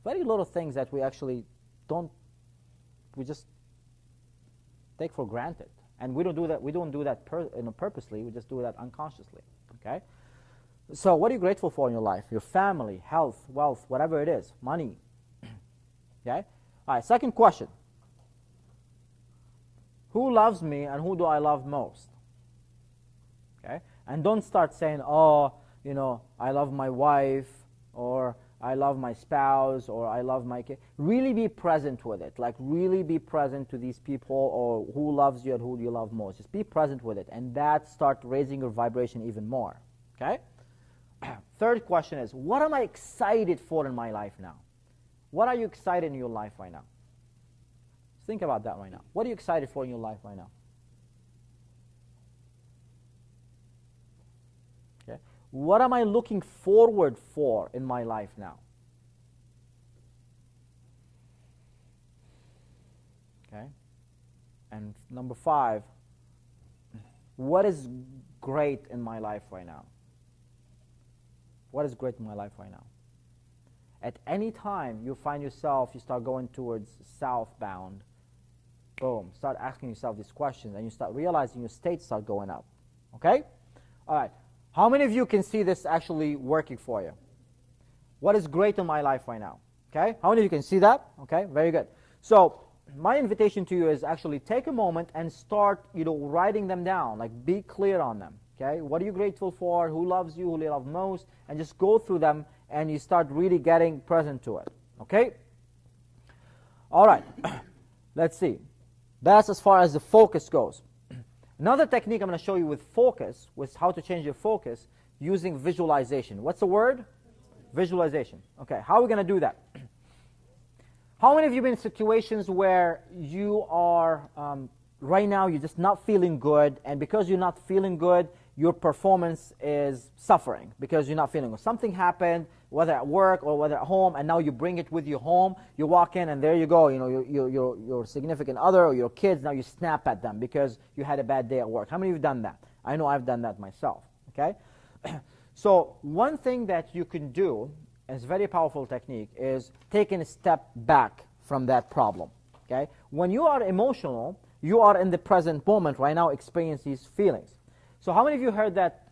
very little things that we actually don't, we just take for granted. And we don't do that purposely, we just do that unconsciously, okay? So what are you grateful for in your life? Your family, health, wealth, whatever it is, money, okay? All right, second question. Who loves me and who do I love most? Okay? And don't start saying, oh, you know, I love my wife, or I love my spouse, or I love my kid. Really be present with it. Like, really be present to these people, or who loves you and who do you love most. Just be present with it, and that start raising your vibration even more. Okay? Third question is, what am I excited for in my life now? What are you excited in your life right now? Think about that right now. What are you excited for in your life right now? Okay. What am I looking forward for in my life now? Okay. And number 5, what is great in my life right now? What is great in my life right now? At any time you find yourself, you start going towards southbound, boom, start asking yourself these questions, and you start realizing your states start going up. Okay? All right. How many of you can see this actually working for you? What is great in my life right now? Okay? How many of you can see that? Okay, very good. So my invitation to you is actually take a moment and start, writing them down. Like, be clear on them. Okay? What are you grateful for? Who loves you? Who do you love most? And just go through them, and you start really getting present to it. Okay? All right. Let's see. That's as far as the focus goes. Another technique I'm going to show you with focus, with how to change your focus, using visualization. What's the word? Visualization. Okay, how are we going to do that? How many of you have been in situations where you are, right now, you're just not feeling good, and because you're not feeling good, your performance is suffering because you're not feeling good. Something happened, whether at work or whether at home, and now you bring it with you home. You walk in, and there you go. Your significant other or your kids, now you snap at them because you had a bad day at work. How many of you have done that? I know I've done that myself. Okay? So one thing that you can do, and it's a very powerful technique, is taking a step back from that problem. Okay? When you are emotional, you are in the present moment right now, experience these feelings. So how many of you heard that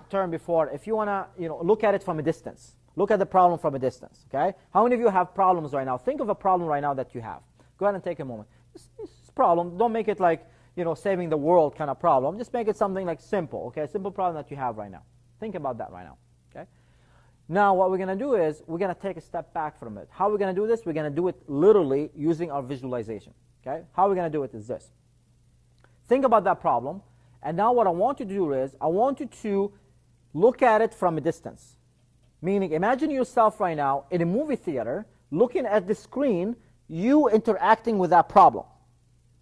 term before? If you want to look at it from a distance, look at the problem from a distance. Okay? How many of you have problems right now? Think of a problem right now that you have. Go ahead and take a moment. This problem, don't make it like saving the world kind of problem. Just make it something like simple. Okay, a simple problem that you have right now. Think about that right now. Okay. Now what we're going to do is we're going to take a step back from it. How are we going to do this? We're going to do it literally using our visualization. Okay. How we're going to do it is this. Think about that problem. And now what I want you to do is I want you to look at it from a distance. Meaning, imagine yourself right now in a movie theater, looking at the screen, you interacting with that problem.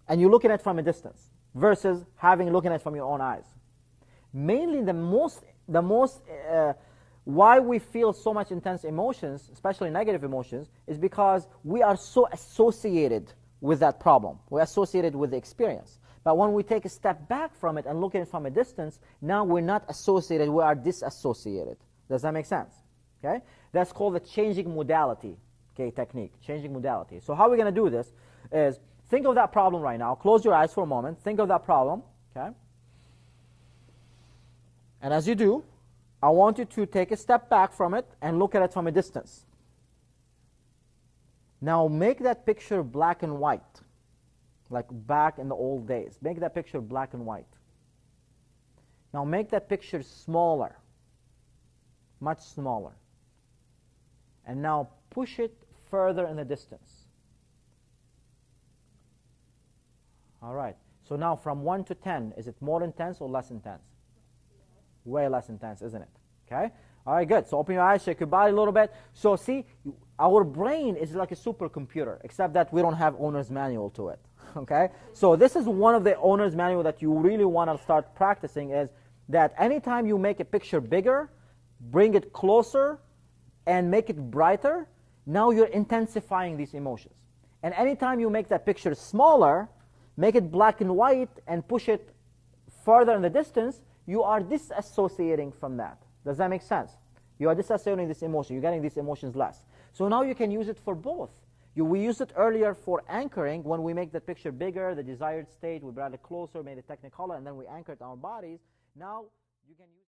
And you're looking at it from a distance versus looking at it from your own eyes. Mainly why we feel so much intense emotions, especially negative emotions, is because we are so associated with that problem. We're associated with the experience. But when we take a step back from it and look at it from a distance, now we're not associated, we are disassociated. Does that make sense? Okay? That's called the changing modality, technique, changing modality. So how we're going to do this is think of that problem right now. Close your eyes for a moment. Think of that problem. Okay? And as you do, I want you to take a step back from it and look at it from a distance. Now make that picture black and white. Like back in the old days. Make that picture black and white. Now make that picture smaller. Much smaller. And now push it further in the distance. All right. So now from 1 to 10, is it more intense or less intense? Way less intense, isn't it? Okay? All right, good. So open your eyes, shake your body a little bit. So see, our brain is like a supercomputer, except that we don't have owner's manual to it. Okay? So this is one of the owner's manual that you really want to start practicing, is that anytime you make a picture bigger, bring it closer, and make it brighter, now you're intensifying these emotions. And anytime you make that picture smaller, make it black and white, and push it further in the distance, you are disassociating from that. Does that make sense? You are disassociating this emotion. You're getting these emotions less. So now you can use it for both. We used it earlier for anchoring when we make the picture bigger, the desired state, we brought it closer, made it technicolor, and then we anchored our bodies. Now you can use